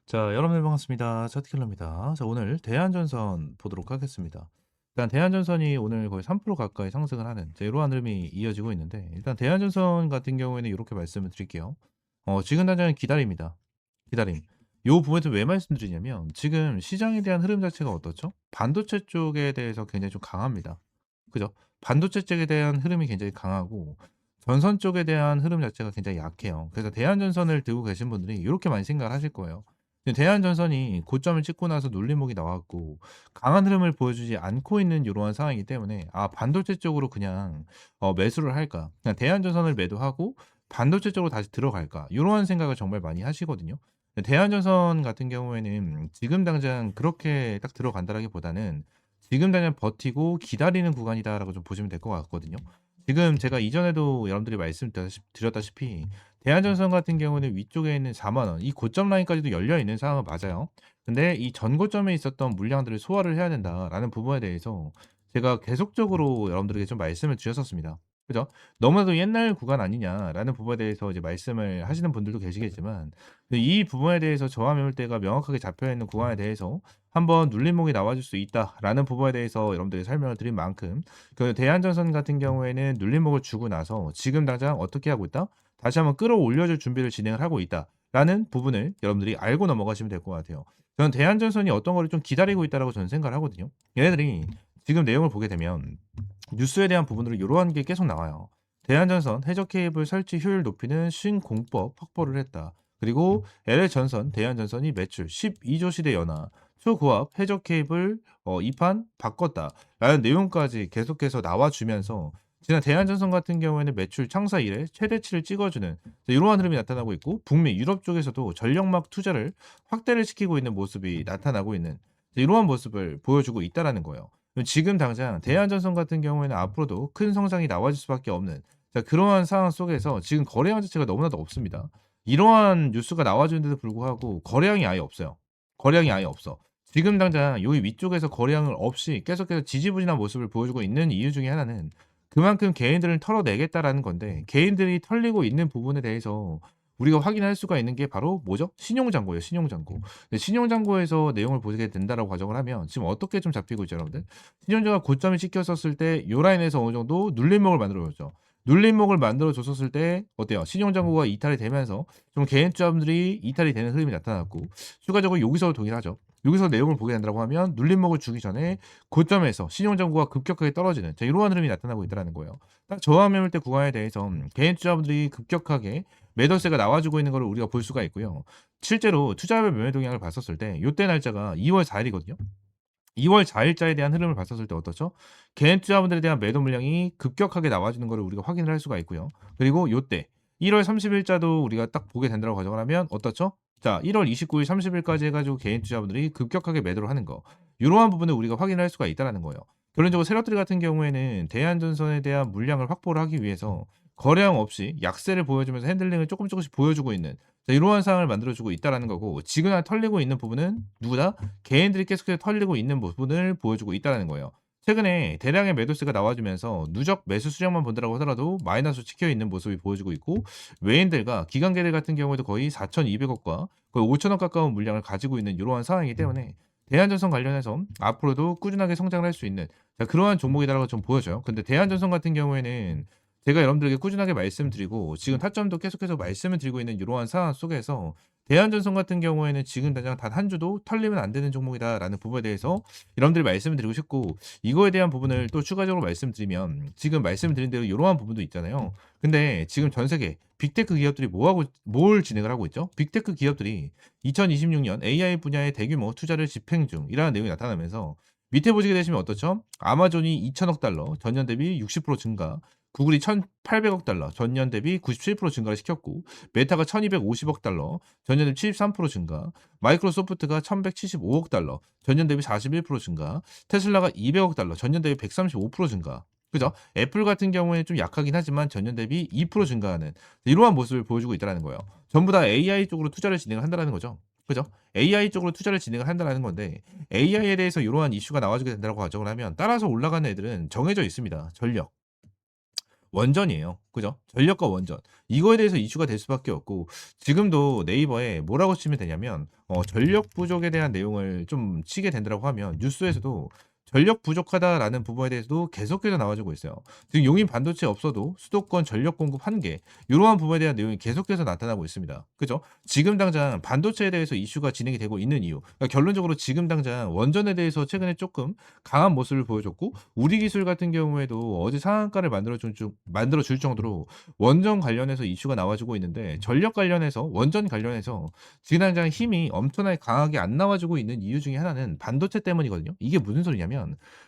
자, 여러분들 반갑습니다. 차트킬러입니다. 자, 오늘 대한전선 보도록 하겠습니다. 일단 대한전선이 오늘 거의 3% 가까이 상승을 하는 이러한 흐름이 이어지고 있는데, 일단 대한전선 같은 경우에는 이렇게 말씀을 드릴게요. 지금 당장은 기다립니다. 기다림. 요 부분에서 왜 말씀드리냐면, 지금 시장에 대한 흐름 자체가 어떻죠? 반도체 쪽에 대해서 굉장히 좀 강합니다. 그죠? 반도체 쪽에 대한 흐름이 굉장히 강하고, 전선 쪽에 대한 흐름 자체가 굉장히 약해요. 그래서 대한전선을 들고 계신 분들이 이렇게 많이 생각을 하실 거예요. 대한전선이 고점을 찍고 나서 눌림목이 나왔고 강한 흐름을 보여주지 않고 있는 이러한 상황이기 때문에 '아 반도체 쪽으로 그냥 매수를 할까? 그냥 대한전선을 매도하고 반도체 쪽으로 다시 들어갈까?' 이러한 생각을 정말 많이 하시거든요. 대한전선 같은 경우에는 지금 당장 그렇게 딱 들어간다라기보다는 '지금 당장 버티고 기다리는 구간이다.'라고 좀 보시면 될 것 같거든요. 지금 제가 이전에도 여러분들이 드렸다시피 대한전선 같은 경우는 위쪽에 있는 4만 원 이 고점 라인까지도 열려 있는 상황은 맞아요. 근데 이 전고점에 있었던 물량들을 소화를 해야 된다라는 부분에 대해서 제가 계속적으로 여러분들에게 좀 말씀을 드렸었습니다. 그죠? "너무나도 옛날 구간 아니냐?"라는 부분에 대해서 이제 말씀을 하시는 분들도 계시겠지만 근데 이 부분에 대해서 저하 매물대가 명확하게 잡혀 있는 구간에 대해서 "한번 눌림목이 나와줄 수 있다."라는 부분에 대해서 여러분들에게 설명을 드린 만큼 그 대한전선 같은 경우에는 눌림목을 주고 나서 지금 당장 어떻게 하고 있다? 다시 한번 끌어올려 줄 준비를 진행을 하고 있다라는 부분을 여러분들이 알고 넘어가시면 될 것 같아요. 저는 대한전선이 어떤 거를 좀 기다리고 있다라고 저는 생각을 하거든요. 얘네들이 지금 내용을 보게 되면 뉴스에 대한 부분으로 요러한 게 계속 나와요. 대한전선 해적 케이블 설치 효율 높이는 신공법 확보를 했다. 그리고 LH전선, 대한전선이 매출 12조 시대 연하, 초고압 해적 케이블 2판 바꿨다라는 내용까지 계속해서 나와주면서 지난 대한전선 같은 경우에는 매출 창사 이래 최대치를 찍어주는 이러한 흐름이 나타나고 있고 북미, 유럽 쪽에서도 전력막 투자를 확대를 시키고 있는 모습이 나타나고 있는 이러한 모습을 보여주고 있다라는 거예요. 지금 당장 대한전선 같은 경우에는 앞으로도 큰 성장이 나와줄 수밖에 없는 그러한 상황 속에서 지금 거래량 자체가 너무나도 없습니다. 이러한 뉴스가 나와주는데도 불구하고 거래량이 아예 없어요. 거래량이 아예 없어. 지금 당장 여기 위쪽에서 거래량을 없이 계속해서 지지부진한 모습을 보여주고 있는 이유 중에 하나는 그만큼 개인들을 털어내겠다라는 건데 개인들이 털리고 있는 부분에 대해서 우리가 확인할 수가 있는 게 바로 뭐죠? 신용잔고예요, 신용잔고. 근데 신용잔고에서 내용을 보게 된다라고 가정을 하면 지금 어떻게 좀 잡히고 있죠, 여러분들? 신용자가 고점이 찍혔었을 때 요 라인에서 어느 정도 눌림목을 만들어 줬죠. 눌림목을 만들어 줬었을 때 어때요? 신용잔고가 이탈이 되면서 좀 개인 투자분들이 이탈이 되는 흐름이 나타났고 추가적으로 여기서 동일하죠. 여기서 내용을 보게 된다고 하면 눌림목을 주기 전에 고점에서 신용잔고가 급격하게 떨어지는 이러한 흐름이 나타나고 있다는 거예요. 딱 저항 매물대 구간에 대해서 개인 투자분들이 급격하게 매도세가 나와주고 있는 걸 우리가 볼 수가 있고요. 실제로 투자별 매매 동향을 봤었을 때 요때 날짜가 2월 4 일이거든요. 2월 4 일자에 대한 흐름을 봤었을 때 어떻죠? 개인 투자분들에 대한 매도 물량이 급격하게 나와주는 거를 우리가 확인을 할 수가 있고요. 그리고 요때 1월 30 일자도 우리가 딱 보게 된다고 가정을 하면 어떻죠? 자 1월 29일 30 일까지 해 가지고 개인 투자분들이 급격하게 매도를 하는 거. 요러한 부분을 우리가 확인할 수가 있다라는 거예요. 결론적으로 세력들 같은 경우에는 대한전선에 대한 물량을 확보를 하기 위해서 거래량 없이 약세를 보여주면서 핸들링을 쪼끔씩 보여주고 있는 이러한 상황을 만들어 주고 있다라는 거고 지금 털리고 있는 부분은 누구다? 개인들이 계속해서 털리고 있는 부분을 보여주고 있다라는 거예요. 최근에 대량의 매도세가 나와주면서 누적 매수 수량만 본다라고 하더라도 마이너스로 찍혀 있는 모습이 보여지고 있고 외인들과 기관계들 같은 경우에도 거의 4,200억과 거의 5천억 가까운 물량을 가지고 있는 이러한 상황이기 때문에 대한전선 관련해서 앞으로도 꾸준하게 성장을 할 수 있는 그러한 종목이다라고 좀 보여져요. 근데 대한전선 같은 경우에는 제가 여러분들에게 꾸준하게 말씀드리고 지금 타점도 계속해서 말씀을 드리고 있는 이러한 상황 속에서 대한전선 같은 경우에는 지금 당장 단 한 주도 털리면 안 되는 종목이다라는 부분에 대해서 여러분들이 말씀을 드리고 싶고 이거에 대한 부분을 또 추가적으로 말씀드리면 지금 말씀드린 대로 이러한 부분도 있잖아요. 근데 지금 전 세계 빅테크 기업들이 뭘 진행을 하고 있죠? 빅테크 기업들이 2026년 AI 분야의 대규모 투자를 집행 중이라는 내용이 나타나면서 밑에 보시게 되시면 어떻죠? 아마존이 2천억 달러, 전년 대비 60% 증가, 구글이 1,800억 달러, 전년 대비 97% 증가를 시켰고, 메타가 1,250억 달러, 전년 대비 73% 증가, 마이크로소프트가 1,175억 달러, 전년 대비 41% 증가, 테슬라가 200억 달러, 전년 대비 135% 증가. 그죠? 애플 같은 경우에는 좀 약하긴 하지만 전년 대비 2% 증가하는 이러한 모습을 보여주고 있다는 거예요. 전부 다 AI 쪽으로 투자를 진행을 한다는 거죠. 그죠? AI 쪽으로 투자를 진행을 한다는 건데 AI에 대해서 이러한 이슈가 나와주게 된다고 가정을 하면 따라서 올라가는 애들은 정해져 있습니다. 전력. 원전이에요. 그죠? 전력과 원전. 이거에 대해서 이슈가 될 수밖에 없고 지금도 네이버에 뭐라고 치면 되냐면 전력 부족에 대한 내용을 좀 치게 된다라고 하면 뉴스에서도 "전력 부족하다."라는 부분에 대해서도 계속해서 나와 주고 있어요. 지금 용인 반도체 없어도 수도권 전력 공급 한계 요러한 부분에 대한 내용이 계속해서 나타나고 있습니다. 그죠? 지금 당장 반도체에 대해서 이슈가 진행이 되고 있는 이유. 그러니까 결론적으로 지금 당장 원전에 대해서 최근에 쪼끔 강한 모습을 보여줬고 우리 기술 같은 경우에도 어제 상한가를 만들어 줄 정도로 원전 관련해서 이슈가 나와 주고 있는데 전력 관련해서 원전 관련해서 지금 당장 힘이 엄청나게 강하게 안 나와 주고 있는 이유 중에 하나는 반도체 때문이거든요. 이게 무슨 소리냐면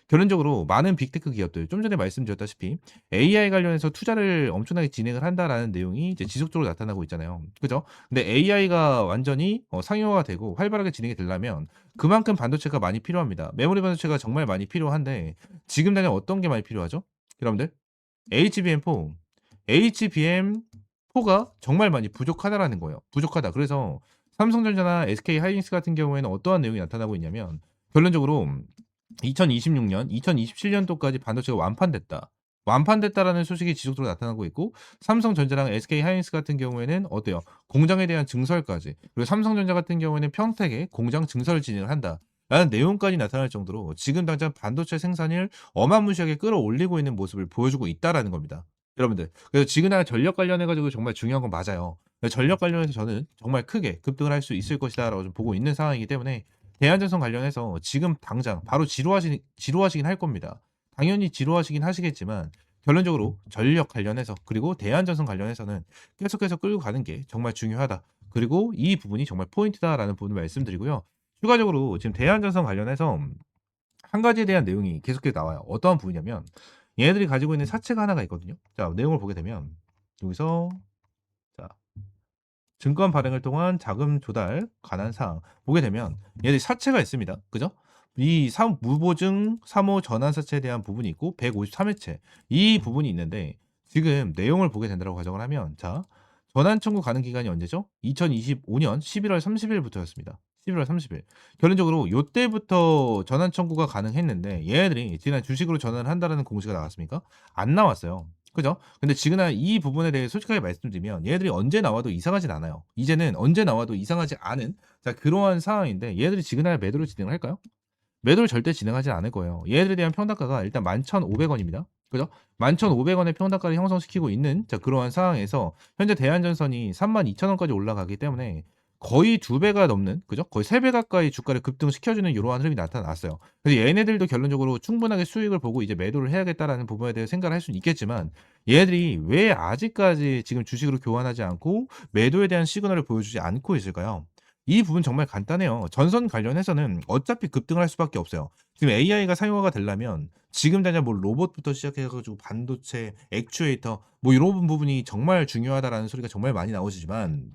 결론적으로 많은 빅테크 기업들 좀 전에 말씀드렸다시피 AI 관련해서 투자를 엄청나게 진행을 한다라는 내용이 이제 지속적으로 나타나고 있잖아요. 그죠? 근데 AI가 완전히 상용화가 되고 활발하게 진행이 되려면 그만큼 반도체가 많이 필요합니다. 메모리 반도체가 정말 많이 필요한데 지금 당장 어떤 게 많이 필요하죠? 여러분들 HBM4, HBM4가 정말 많이 부족하다라는 거예요. 부족하다. 그래서 삼성전자나 SK하이닉스 같은 경우에는 어떠한 내용이 나타나고 있냐면 결론적으로 2026년, 2027년도까지 반도체가 완판됐다. 완판됐다라는 소식이 지속적으로 나타나고 있고 삼성전자랑 SK하이닉스 같은 경우에는 어때요? 공장에 대한 증설까지 그리고 삼성전자 같은 경우에는 평택에 공장 증설을 진행을 한다. 라는 내용까지 나타날 정도로 지금 당장 반도체 생산을 어마무시하게 끌어올리고 있는 모습을 보여주고 있다라는 겁니다. 여러분들. 그래서 지금 전력 관련해 가지고 정말 중요한 건 맞아요. 전력 관련해서 저는 정말 크게 급등을 할 수 있을 것이다라고 좀 보고 있는 상황이기 때문에 대한전선 관련해서 지금 당장 바로 지루하시긴 할 겁니다. 당연히 지루하시긴 하시겠지만 결론적으로 전력 관련해서 그리고 대한전선 관련해서는 계속해서 끌고 가는 게 정말 중요하다. 그리고 이 부분이 정말 포인트다라는 부분을 말씀드리고요. 추가적으로 지금 대한전선 관련해서 한 가지에 대한 내용이 계속해서 나와요. 어떠한 부분이냐면 얘네들이 가지고 있는 사채가 하나가 있거든요. 자, 내용을 보게 되면 여기서 자 증권 발행을 통한 자금 조달 관한 사항 보게 되면 얘들이 사채가 있습니다. 그죠? 이 무보증 3호 전환 사채에 대한 부분이 있고 153회채 이 부분이 있는데 지금 내용을 보게 된다고 가정을 하면 자 전환 청구 가능 기간이 언제죠? 2025년 11월 30일부터였습니다. 11월 30일. 결론적으로 요때부터 전환 청구가 가능했는데 얘네들이 지난 주식으로 전환을 한다라는 공시가 나왔습니까? 안 나왔어요. 그죠? 근데 지금 이 부분에 대해 솔직하게 말씀드리면 얘들이 언제 나와도 이상하진 않아요. 이제는 언제 나와도 이상하지 않은 자 그러한 상황인데 얘들이 지금 매도를 진행을 할까요? 매도를 절대 진행하지 않을 거예요. 얘들에 대한 평단가가 일단 11,500원입니다. 그죠? 11,500원의 평단가를 형성시키고 있는 자 그러한 상황에서 현재 대한전선이 32,000원까지 올라가기 때문에 거의 2배가 넘는 그죠? 거의 3배 가까이 주가를 급등시켜주는 이러한 흐름이 나타났어요. 그래서 얘네들도 결론적으로 충분하게 수익을 보고 이제 매도를 해야겠다라는 부분에 대해 생각을 할 수는 있겠지만 얘들이 왜 아직까지 지금 주식으로 교환하지 않고 매도에 대한 시그널을 보여주지 않고 있을까요? 이 부분 정말 간단해요. 전선 관련해서는 어차피 급등을 할 수밖에 없어요. 지금 AI가 상용화가 되려면 지금 당장 뭐 로봇부터 시작해 가지고 반도체, 액추에이터 뭐 이런 부분이 정말 중요하다라는 소리가 정말 많이 나오시지만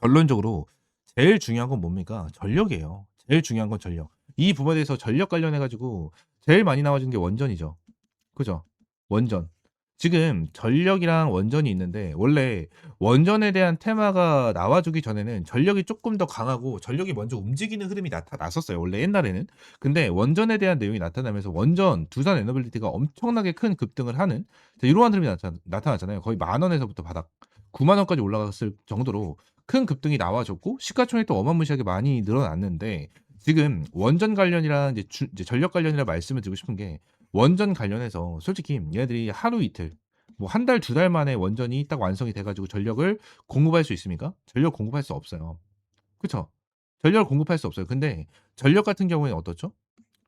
결론적으로 제일 중요한 건 뭡니까? 전력이에요. 제일 중요한 건 전력. 이 부분에 대해서 전력 관련해 가지고 제일 많이 나와준 게 원전이죠. 그죠? 원전. 지금 전력이랑 원전이 있는데 원래 원전에 대한 테마가 나와주기 전에는 전력이 쪼끔 더 강하고 전력이 먼저 움직이는 흐름이 나타났었어요 원래 옛날에는. 근데 원전에 대한 내용이 나타나면서 원전, 두산 에너빌리티가 엄청나게 큰 급등을 하는 자 이러한 흐름이 나타났잖아요. 거의 10,000원에서부터 바닥 90,000원까지 올라갔을 정도로 큰 급등이 나와줬고 시가총액도 어마무시하게 많이 늘어났는데 지금 원전 관련이랑 이제 전력 관련이라 말씀을 드리고 싶은 게 원전 관련해서 솔직히 얘네들이 하루 이틀 뭐 한 달, 2달 만에 원전이 딱 완성이 돼 가지고 전력을 공급할 수 있습니까? 전력 공급할 수 없어요. 그쵸? 전력을 공급할 수 없어요. 근데 전력 같은 경우에는 어떻죠?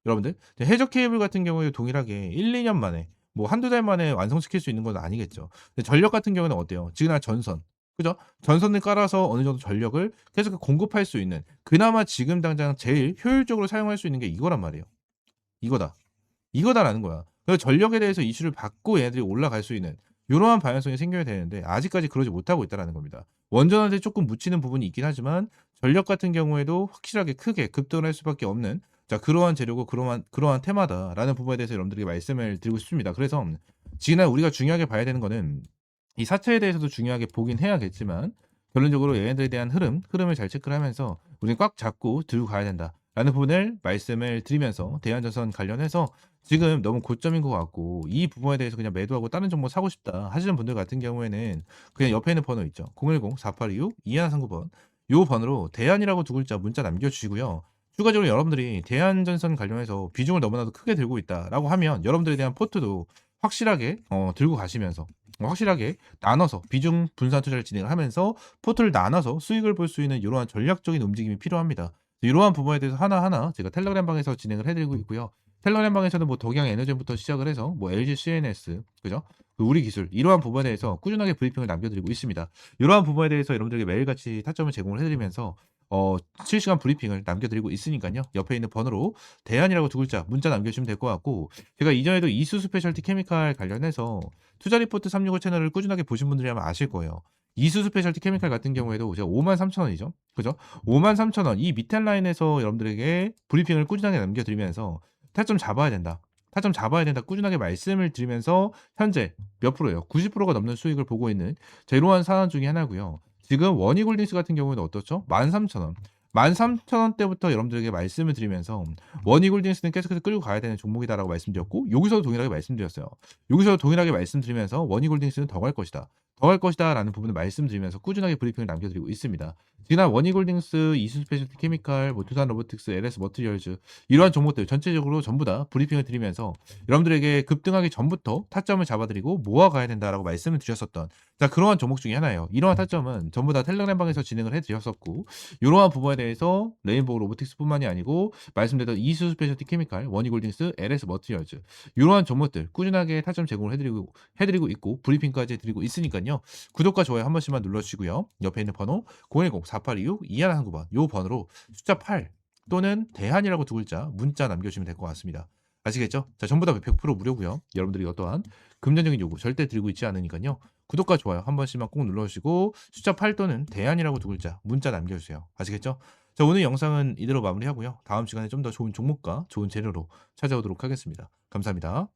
여러분들 해적 케이블 같은 경우에 동일하게 1-2년 만에 뭐 한두 달 만에 완성시킬 수 있는 건 아니겠죠. 근데 전력 같은 경우는 어때요? 지금 전선. 그죠? 전선을 깔아서 어느 정도 전력을 계속 공급할 수 있는 그나마 지금 당장 제일 효율적으로 사용할 수 있는 게 이거란 말이에요. 이거다. 이거다라는 거야. 그래서 전력에 대해서 이슈를 받고 얘네들이 올라갈 수 있는 요러한 방향성이 생겨야 되는데 아직까지 그러지 못하고 있다라는 겁니다. 원전한테 조금 묻히는 부분이 있긴 하지만 전력 같은 경우에도 확실하게 크게 급등을 할 수밖에 없는 자 그러한 재료고 그러한 테마다라는 부분에 대해서 여러분들에게 말씀을 드리고 싶습니다. 그래서 지금 우리가 중요하게 봐야 되는 거는 이 사태에 대해서도 중요하게 보긴 해야겠지만 결론적으로 얘네들에 대한 흐름을 잘 체크를 하면서 우리는 꽉 잡고 들고 가야 된다. 라는 부분을 말씀을 드리면서 대한전선 관련해서 지금 너무 고점인 것 같고 이 부분에 대해서 그냥 매도하고 다른 종목 사고 싶다 하시는 분들 같은 경우에는 그냥 옆에 있는 번호 있죠. 010-4826-2139번 요 번호로 대한이라고 두 글자 문자 남겨주시고요. 추가적으로 여러분들이 대한전선 관련해서 비중을 너무나도 크게 들고 있다라고 하면 여러분들에 대한 포트도 확실하게 들고 가시면서 확실하게 나눠서 비중 분산 투자를 진행을 하면서 포트를 나눠서 수익을 볼 수 있는 이러한 전략적인 움직임이 필요합니다. 이러한 부분에 대해서 하나하나 제가 텔레그램 방에서 진행을 해드리고 있고요. 텔레그램 방에서는 뭐 덕양 에너젠부터 시작을 해서 뭐 LG CNS, 그죠? 그 우리 기술 이러한 부분에 대해서 꾸준하게 브리핑을 남겨드리고 있습니다. 이러한 부분에 대해서 여러분들에게 매일같이 타점을 제공을 해드리면서 실시간 브리핑을 남겨드리고 있으니까요. 옆에 있는 번호로 대안이라고 두 글자 문자 남겨주시면 될 것 같고 제가 이전에도 이수 스페셜티 케미칼 관련해서 투자 리포트 365 채널을 꾸준하게 보신 분들이라면 아실 거예요. 이수 스페셜티 케미칼 같은 경우에도 제가 53,000원이죠. 그죠? 53,000원 이 밑에 라인에서 여러분들에게 브리핑을 꾸준하게 남겨드리면서 타점 잡아야 된다. 타점 잡아야 된다. 꾸준하게 말씀을 드리면서 현재 몇 프로예요? 90%가 넘는 수익을 보고 있는 이러한 사안 중에 하나고요. 지금 원희골딩스 같은 경우에는 어떻죠? 13,000원. 13,000원대부터 여러분들에게 말씀을 드리면서 원희골딩스는 계속해서 끌고 가야 되는 종목이다라고 말씀드렸고 여기서도 동일하게 말씀드렸어요. 여기서 동일하게 말씀드리면서 원희골딩스는 더 갈 것이다. 더 갈 것이다라는 부분을 말씀드리면서 꾸준하게 브리핑을 남겨드리고 있습니다. 지난 원희골딩스, 이수스페셜티 케미칼, 뭐 두산 로보틱스, LS 머티리얼즈 이러한 종목들 전체적으로 전부 다 브리핑을 드리면서 여러분들에게 급등하기 전부터 타점을 잡아드리고 모아가야 된다라고 말씀을 드렸었던 그러한 종목 중에 하나예요. 이러한 타점은 전부 다 텔레그램 방에서 진행을 해드렸었고 이러한 부분에 대해서 레인보우 로보틱스뿐만이 아니고 말씀드렸던 이수 스페셜티 케미칼, 원희골딩스, LS 머티리얼즈 이러한 종목들 꾸준하게 타점 제공을 해드리고 있고 브리핑까지 드리고 있으니까요. 구독과 좋아요 한 번씩만 눌러주시고요. 옆에 있는 번호 010-4826-2119번 요 번호로 숫자 8 또는 대한이라고 두 글자 문자 남겨주시면 될 것 같습니다. 아시겠죠? 자, 전부 다 100% 무료고요. 여러분들이 어떠한 금전적인 요구 절대 드리고 있지 않으니까요. 구독과 좋아요 한 번씩만 꼭 눌러주시고 숫자 8 또는 대안이라고 두 글자 문자 남겨주세요. 아시겠죠? 자, 오늘 영상은 이대로 마무리하고요. 다음 시간에 좀 더 좋은 종목과 좋은 재료로 찾아오도록 하겠습니다. 감사합니다.